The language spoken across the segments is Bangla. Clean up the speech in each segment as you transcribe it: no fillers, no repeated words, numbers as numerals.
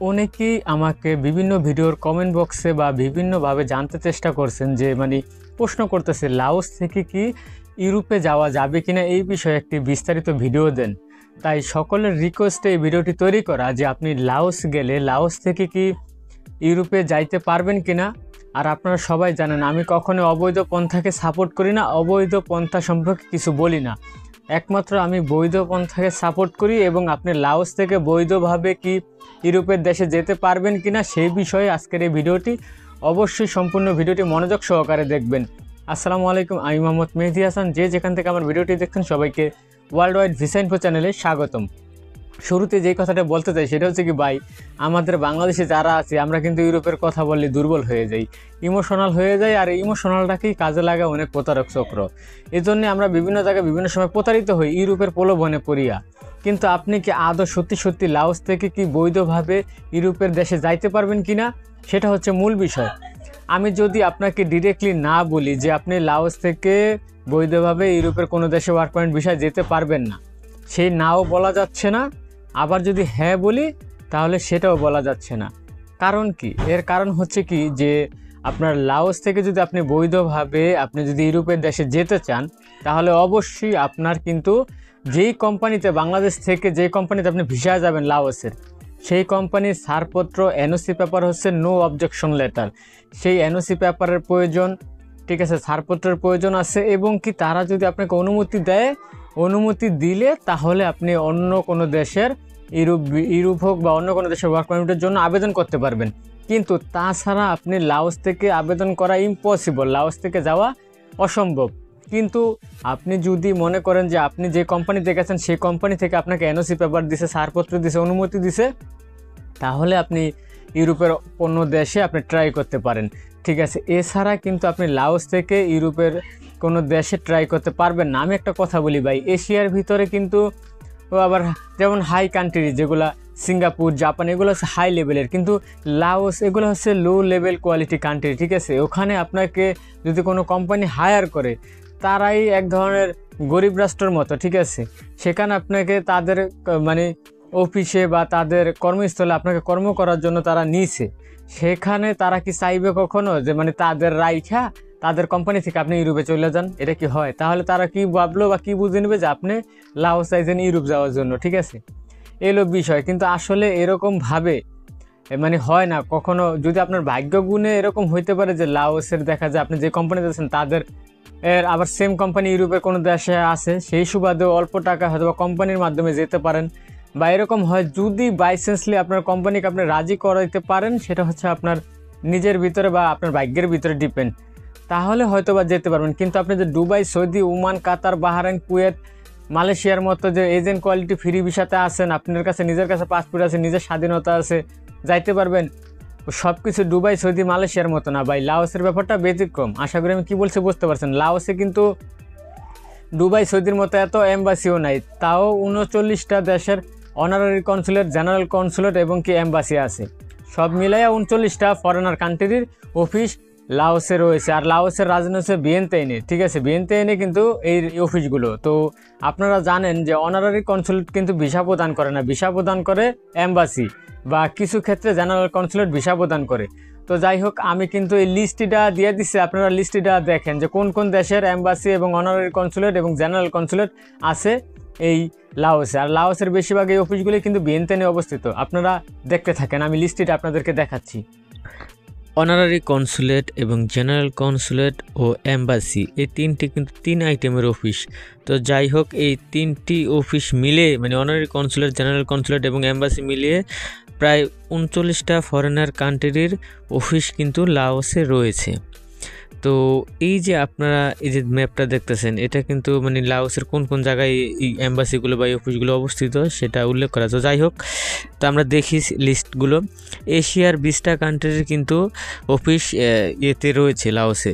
অনেকেই আমাকে বিভিন্ন ভিডিওর কমেন্ট বক্সে বা বিভিন্নভাবে জানতে চেষ্টা করছেন যে প্রশ্ন করতেছে লাওস থেকে কি ইউরোপে যাওয়া যাবে কিনা এই বিষয়ে একটি বিস্তারিত ভিডিও দেন। তাই সকলের রিকোয়েস্টে এই ভিডিওটি তৈরি করা যে আপনি লাওস গেলে লাওস থেকে কি ইউরোপে যাইতে পারবেন কিনা। আর আপনারা সবাই জানেন আমি কখনো অবৈধ পন্থাকে সাপোর্ট করি না, অবৈধ পন্থা সম্পর্কে কিছু বলি না। একমাত্র আমি বৈধ পন্থাকে সাপোর্ট করি এবং আপনি লাওস থেকে বৈধভাবে কি ইউরোপের দেশে যেতে পারবেন কিনা সেই বিষয়ে আজকের এই ভিডিওটি। অবশ্যই সম্পূর্ণ ভিডিওটি মনোযোগ সহকারে দেখবেন। আসসালামু আলাইকুম, আমি মোহাম্মদ মেহেদি হাসান। যেখান থেকে আমার ভিডিওটি দেখছেন সবাইকে ওয়ার্ল্ড ওয়াইড ভিসা ইনফো চ্যানেলে স্বাগতম। শুরুতে যেই কথাটা বলতে চাই সেটা হচ্ছে কি ভাই, আমাদের বাংলাদেশে যারা আছে আমরা কিন্তু ইউরোপের কথা বললে দুর্বল হয়ে যাই, ইমোশনাল হয়ে যাই। আর ইমোশনালটাকেই কাজে লাগা অনেক প্রতারক চক্র। এই জন্যে আমরা বিভিন্ন জায়গায় বিভিন্ন সময় প্রতারিত হই ইউরোপের প্রলোভনে পড়িয়া। কিন্তু আপনি কি আদৌ সত্যি সত্যি লাওস থেকে কি বৈধভাবে ইউরোপের দেশে যাইতে পারবেন কিনা, সেটা হচ্ছে মূল বিষয়। আমি যদি আপনাকে ডিরেক্টলি না বলি যে আপনি লাওস থেকে বৈধভাবে ইউরোপের কোনো দেশে ওয়ার্ক পয়েন্ট ভিসায় যেতে পারবেন না, সেই নাও বলা যাচ্ছে না। আবার যদি হ্যাঁ বলি তাহলে সেটাও বলা যাচ্ছে না। কারণ কি? এর কারণ হচ্ছে কি যে আপনার লাওস থেকে যদি আপনি বৈধভাবে আপনি যদি ইউরোপের দেশে যেতে চান তাহলে অবশ্যই আপনার কিন্তু যেই কোম্পানিতে বাংলাদেশ থেকে যেই কোম্পানিতে আপনি ভিসায় যাবেন লাওসের, সেই কোম্পানির ছাড়পত্র এনওসি পেপার হচ্ছে নো অবজেকশন লেটার। সেই এনওসি পেপারের প্রয়োজন, ঠিক আছে, ছাড়পত্রের প্রয়োজন আছে। এবং কি তারা যদি আপনাকে অনুমতি দেয়, অনুমতি দিলে তাহলে আপনি অন্য কোনো দেশের ইউরোপ হোক বা অন্য কোনো দেশের ওয়ার্ক পারমিটের জন্য আবেদন করতে পারবেন। কিন্তু তাছাড়া আপনি লাওস থেকে আবেদন করা ইম্পসিবল, লাওস থেকে যাওয়া অসম্ভব। কিন্তু আপনি যদি মনে করেন যে আপনি যে কোম্পানিতে গেছেন সেই কোম্পানি থেকে আপনাকে এনওসি পেপার দিছে, ছাড়পত্র দিছে, অনুমতি দিছে, তাহলে আপনি ইউরোপের অন্য দেশে আপনি ট্রাই করতে পারেন, ঠিক আছে। এছাড়া কিন্তু আপনি লাওস থেকে ইউরোপের কোনো দেশে ট্রাই করতে পারবেন না। আমি একটা কথা বলি ভাই, এশিয়ার ভিতরে কিন্তু আবার যেমন হাই কান্ট্রি যেগুলো সিঙ্গাপুর, জাপান, এগুলো হচ্ছে হাই লেভেলের, কিন্তু লাওস এগুলো হচ্ছে লো লেভেল কোয়ালিটি কান্ট্রি, ঠিক আছে। ওখানে আপনাকে যদি কোনো কোম্পানি হায়ার করে তারাই এক ধরনের গরিব রাষ্ট্রের মতো, ঠিক আছে। সেখানে আপনাকে তাদের অফিসে বা তাদের কর্মস্থলে আপনাকে কর্ম করার জন্য তারা নিয়েছে। সেখানে তারা কি চাইবে কখনো যে তাদের রাইখা তাদের কোম্পানি থেকে আপনি ইউরোপে চলে যান? এটা কি হয়? তাহলে তারা কি ভাবলো বা কি বুঝে নেবে যে আপনি লাওস চাইছেন ইউরোপ যাওয়ার জন্য, ঠিক আছে। এলো বিষয়। কিন্তু আসলে এরকমভাবে হয় না কখনো। যদি আপনার ভাগ্য গুণে এরকম হইতে পারে যে লাওসের দেখা যায় আপনি যে কোম্পানিতে আছেন তাদের আবার সেম কোম্পানি ইউরোপের কোনো দেশে আছে, সেই সুবাদেও অল্প টাকা হয়তো বা কোম্পানির মাধ্যমে যেতে পারেন। বা এরকম হয় যদি বাইসেন্সলি আপনার কোম্পানিকে আপনি রাজি করাইতে পারেন, সেটা হচ্ছে আপনার নিজের ভিতরে বা আপনার ভাগ্যের ভিতরে ডিপেন্ড, তাহলে হয়তো বা যেতে পারবেন। কিন্তু আপনি যে দুবাই, সৌদি, ওমান, কাতার, বাহরাইন, কুয়েত, মালয়েশিয়ার মতো যে এজেন্ট কোয়ালিটি ফ্রি ভিসাতে আছেন, আপনার কাছে নিজের কাছে পাসপোর্ট আছে, নিজের স্বাধীনতা আছে, যাইতে পারবেন। সব কিছু দুবাই, সৌদি, মালয়েশিয়ার মতো না ভাই, লাওসের ব্যাপারটা ব্যতিক্রম। আশা করি আমি কী বলছি বুঝতে পারছেন। লাওসে কিন্তু দুবাই, সৌদির মতো এত এম্বাসিও নাই, তাও 39টা দেশের অনারারি কনসুলেট, জেনারেল কনসুলেট এবং কি এম্বাসি আছে। সব মিলাইয়া 39টা ফরেনার কান্ট্রির অফিস লাওসে রয়েছে। আর লাওসের রাজধানী হচ্ছে ভিয়েন্তেইনে, ঠিক আছে। ভিয়েন্তেইনে কিন্তু এই অফিসগুলো। তো আপনারা জানেন যে অনারারি কনসুলেট কিন্তু ভিসা প্রদান করে না, ভিসা প্রদান করে এম্বাসি বা কিছু ক্ষেত্রে জেনারেল কনসুলেট ভিসা প্রদান করে। তো যাই হোক, আমি কিন্তু এই লিস্টটা দিয়ে দিচ্ছি, আপনারা লিস্টটা দেখেন যে কোন কোন দেশের এম্বাসি এবং অনারারি কনসুলেট এবং জেনারেল কনসুলেট আছে এই লাওসে। আর লাওসের বেশিরভাগ এই অফিসগুলি কিন্তু ভিয়েন্তেইনে অবস্থিত। আপনারা দেখতে থাকেন, আমি লিস্টটা আপনাদেরকে দেখাচ্ছি। অনারারি কনসুলেট এবং জেনারেল কনসুলেট ও এম্বাসি, এই তিনটি কিন্তু 3 আইটেমের অফিস। তো যাই হোক, এই 3টি অফিস মিলে অনারারি কনসুলেট, জেনারেল কনসুলেট এবং এম্বাসি মিলিয়ে প্রায় 39টা ফরেনার কান্ট্রির অফিস কিন্তু লাওসে রয়েছে। তো এই যে আপনারা এই যে ম্যাপটা দেখতেছেন, এটা কিন্তু লাওসের কোন কোন জায়গায় এই এম্বাসিগুলো বা এই অফিসগুলো অবস্থিত সেটা উল্লেখ করা। তো যাই হোক, তো আমরা দেখি লিস্টগুলো। এশিয়ার 20টা কান্ট্রির কিন্তু অফিস এতে রয়েছে লাওসে।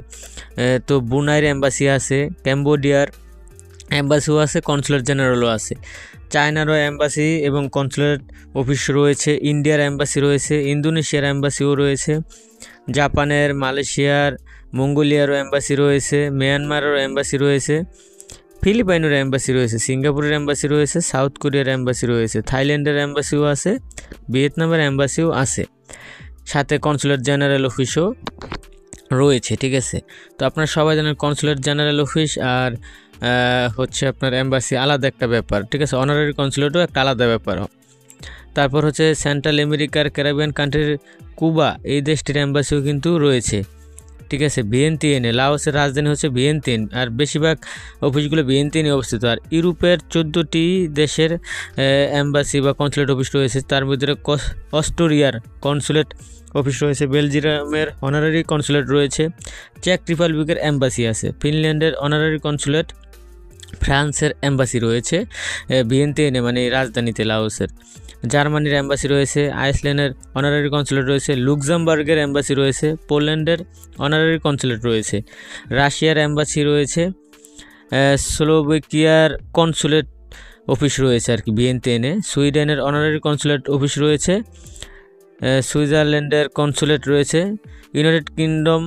তো ব্রুনাইয়ের এম্বাসি আছে, ক্যাম্বোডিয়ার এম্বাসিও আছে, কনসুলেট জেনারেলও আছে, চায়নারও এম্বাসি এবং কনসুলেট অফিস রয়েছে, ইন্ডিয়ার এম্বাসি রয়েছে, ইন্দোনেশিয়ার এম্বাসিও রয়েছে, জাপানের, মালয়েশিয়ার, মঙ্গোলিয়ারও এম্বাসি রয়েছে, মিয়ানমারেরও এম্বাসি রয়েছে, ফিলিপাইনের এম্বাসি রয়েছে, সিঙ্গাপুরের এম্বাসি রয়েছে, সাউথ কোরিয়ার এম্বাসি রয়েছে, থাইল্যান্ডের এম্বাসিও আছে, ভিয়েতনামের এম্বাসিও আছে, সাথে কনসুলেট জেনারেল অফিসও রয়েছে। ঠিক আছে, তো আপনারা সবাই জানেন কনসুলেট জেনারেল অফিস আর হচ্ছে আপনার এম্বাসি আলাদা একটা ব্যাপার। ঠিক আছে, অনারারি কনসুলেটও একটা আলাদা ব্যাপার। তারপর হচ্ছে সেন্ট্রাল আমেরিকার ক্যারিবিয়ান কান্ট্রির কুবা, এই দেশটির এম্বাসিও কিন্তু রয়েছে। ঠিক আছে, ভিয়েন্তিয়ানে, লাওসের রাজধানী হচ্ছে ভিয়েন্তিয়ান, আর বেশিরভাগ অফিসগুলো ভিয়েন্তিয়ানে অবস্থিত। আর ইউরোপের 14টি দেশের এম্বাসি বা কনসুলেট অফিস রয়েছে, তার মধ্যে অস্ট্রিয়ার কনসুলেট অফিস রয়েছে, বেলজিয়ামের অনারারি কনসুলেট রয়েছে, চেক রিপাবলিকের এম্বাসি আছে, ফিনল্যান্ডের অনারারি কনসুলেট, ফ্রান্সের এম্বাসি রয়েছে ভিয়েন্তিয়ানে মানে রাজধানীতে লাওসের, জার্মানির এম্বাসি রয়েছে, আইসল্যান্ডের অনারারি কনসুলেট রয়েছে, লুক্সেমবার্গের এম্বাসি রয়েছে, পোল্যান্ডের অনারারি কনসুলেট রয়েছে, রাশিয়ার এম্বাসি রয়েছে, স্লোভাকিয়ার কনসুলেট অফিস রয়েছে আর কি ভিয়েন্তিয়ানে, সুইডেনের অনারারি কনসুলেট অফিস রয়েছে, সুইজারল্যান্ডের কনসুলেট রয়েছে, ইউনাইটেড কিংডম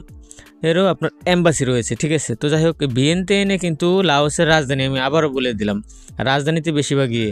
এরও আপনার এম্বাসি রয়েছে। ঠিক আছে, তো যাই হোক ভিয়েন্তিয়ানে কিন্তু লাওসের রাজধানী, আমি আবারও বলে দিলাম রাজধানীতে বেশিরভাগ গিয়ে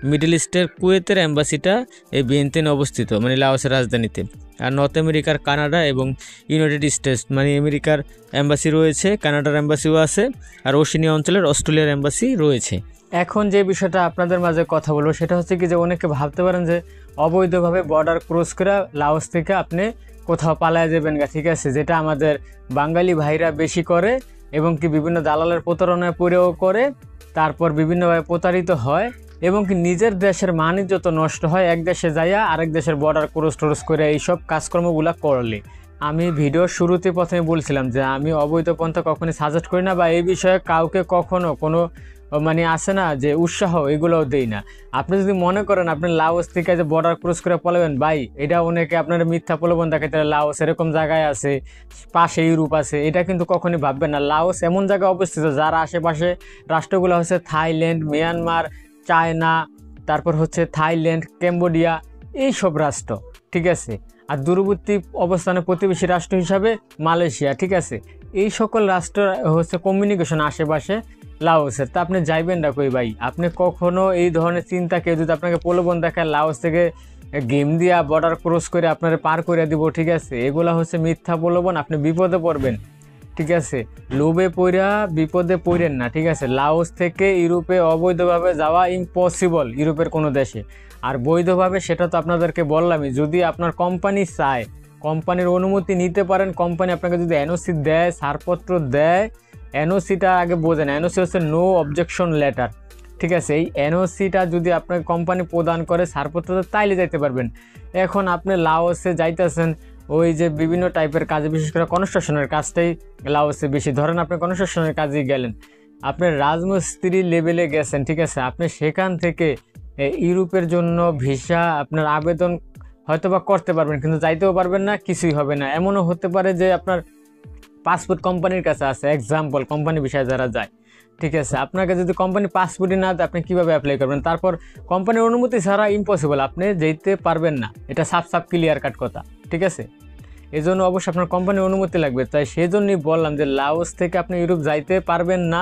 মিডল ইস্টের কুয়েতের এম্বাসিটা এই ভিয়েন্তিয়ানে অবস্থিত মানে লাওসের রাজধানীতে। আর নর্থ আমেরিকার কানাডা এবং ইউনাইটেড স্টেটস মানে আমেরিকার এম্বাসি রয়েছে, কানাডার এম্বাসিও আছে, আর ওশেনিয়া অঞ্চলের অস্ট্রেলিয়ার এম্বাসি রয়েছে। এখন যে বিষয়টা আপনাদের মাঝে কথা বলবো সেটা হচ্ছে কি যে অনেকে ভাবতে পারেন যে অবৈধভাবে বর্ডার ক্রস করে লাওস থেকে আপনি কোথাও পালায় যাবেন গা। ঠিক আছে, যেটা আমাদের বাঙালি ভাইরা বেশি করে এবং কি বিভিন্ন দালালের প্রতারণায় পড়েও করে, তারপর বিভিন্নভাবে প্রতারিত হয় এবং কি নিজের দেশের মান ইজ্জত নষ্ট হয় এক দেশে যাইয়া আরেক দেশের বর্ডার ক্রস টরস করে এইসব কাজকর্মগুলো করলে। আমি ভিডিওর শুরুতে প্রথমে বলছিলাম যে আমি অবৈধ পন্থা কখনই সাজেস্ট করি না বা এই বিষয়ে কাউকে কখনো কোনো মানে আসে না যে উৎসাহ এগুলোও দেই না। আপনি যদি মনে করেন আপনি লাওস থেকে যে বর্ডার ক্রস করে পলাবেন, ভাই এটা অনেকে আপনার মিথ্যা প্রলোভন দেখাতে লাওস এরকম জায়গায় আছে, পাশে ইউরোপ আছে, এটা কিন্তু কখনই ভাববেন না। লাওস এমন জায়গায় অবস্থিত যার আশেপাশে রাষ্ট্রগুলো হচ্ছে থাইল্যান্ড, মিয়ানমার, চায়না, তারপর হচ্ছে থাইল্যান্ড, কম্বোডিয়া, এইসব রাষ্ট্র। ঠিক আছে, আর দূরবর্তী অবস্থানে প্রতিবেশী রাষ্ট্র হিসাবে মালয়েশিয়া। ঠিক আছে, এই সকল রাষ্ট্র হচ্ছে কমিউনিকেশন আশেপাশে লাওসের। তা আপনি যাইবেন না কই ভাই? আপনি কখনো এই ধরনের চিন্তা কেউ যদি আপনাকে প্রলোভন দেখায় লাওস থেকে গেম দিয়া বর্ডার ক্রস করে আপনারা পার করে দিব, ঠিক আছে, এগুলা হচ্ছে মিথ্যা প্রলোভন, আপনি বিপদে পড়বেন। ঠিক আছে, লোভে পড়া বিপদে পড়েন না। ঠিক আছে, লাওস থেকে ইউরোপে অবৈধভাবে যাওয়া ইম্পসিবল ইউরোপের কোনো দেশে। আর বৈধভাবে সেটা তো আপনাদেরকে বললামই, যদি আপনার কোম্পানি চায়, কোম্পানির অনুমতি নিতে পারেন। কোম্পানি আপনাকে যদি এনওসি দেয়, ছাড়পত্র দেয়, এনওসিটা আগে বোঝেন, এনওসি হচ্ছে নো অবজেকশন লেটার। ঠিক আছে, এই এনওসিটা যদি আপনাকে কোম্পানি প্রদান করে ছাড়পত্র, তাইলে যাইতে পারবেন। এখন আপনি লাওসে যাইতেছেন ওই যে বিভিন্ন টাইপের কাজে, বিশেষ করে কনস্ট্রাকশনের কাজটাই লাওসে বেশি। ধরেন আপনি কনস্ট্রাকশনের কাজে গেলেন, আপনি রাজমিস্ত্রি লেভেলে গেছেন, ঠিক আছে, আপনি সেখান থেকে ইউরোপের জন্য ভিসা আপনার আবেদন হয়তো বা করতে পারবেন, কিন্তু যাইতেও পারবেন না, কিছুই হবে না। এমনও হতে পারে যে আপনার পাসপোর্ট কোম্পানির কাছে আছে, এক্সাম্পল কোম্পানি বিষয়ে যারা যায়। ঠিক আছে, আপনাকে যদি কোম্পানি পাসপোর্টই না দেয়, আপনি কীভাবে অ্যাপ্লাই করবেন? তারপর কোম্পানির অনুমতি ছাড়া ইম্পসিবল, আপনি যেতে পারবেন না, এটা সাফ ক্লিয়ার কাট কথা। ঠিক আছে, এই জন্য অবশ্যই আপনার কোম্পানির অনুমতি লাগবে। তাই সেই জন্যই বললাম যে লাওস থেকে আপনি ইউরোপ যাইতে পারবেন না,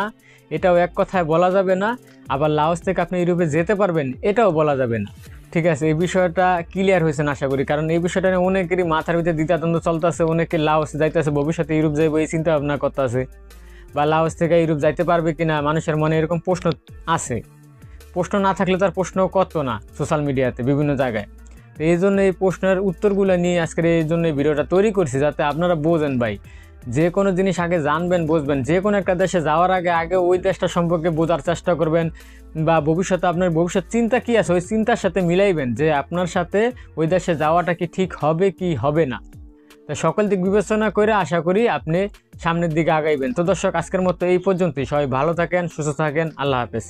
এটাও এক কথায় বলা যাবে না। আবার লাওস থেকে আপনি ইউরোপে যেতে পারবেন, এটাও বলা যাবে না। ঠিক আছে, এই বিষয়টা ক্লিয়ার হয়েছে আশা করি, কারণ এই বিষয়টা নিয়ে অনেকেরই মাথার ভিতরে দ্বিধাদ্বন্দ্ব চলতেছে। অনেকে লাওস যাইতেছে, ভবিষ্যতে ইউরোপ যাইব এই চিন্তা ভাবনা করতেছে, বা লাওস থেকে ইউরোপ যাইতে পারবে কিনা, মানুষের মনে এরকম প্রশ্ন আছে। প্রশ্ন না থাকলে তার প্রশ্ন করতো না সোশ্যাল মিডিয়াতে বিভিন্ন জায়গায়। তো এই জন্য এই প্রশ্নের উত্তরগুলো নিয়ে আজকের এই জন্য এই ভিডিওটা তৈরি করছি, যাতে আপনারা বোঝেন ভাই, যে কোনো জিনিস আগে জানবেন, বুঝবেন। যে কোনো একটা দেশে যাওয়ার আগে ওই দেশটা সম্পর্কে বোঝার চেষ্টা করবেন, বা ভবিষ্যতে আপনার ভবিষ্যৎ চিন্তা কী আছে ওই চিন্তার সাথে মিলাইবেন যে আপনার সাথে ওই দেশে যাওয়াটা কি ঠিক হবে কি হবে না। তো সকল দিক বিবেচনা করে আশা করি আপনি সামনের দিকে আগাইবেন। তো দর্শক, আজকের মতো এই পর্যন্তই। সবাই ভালো থাকেন, সুস্থ থাকেন, আল্লাহ হাফেজ।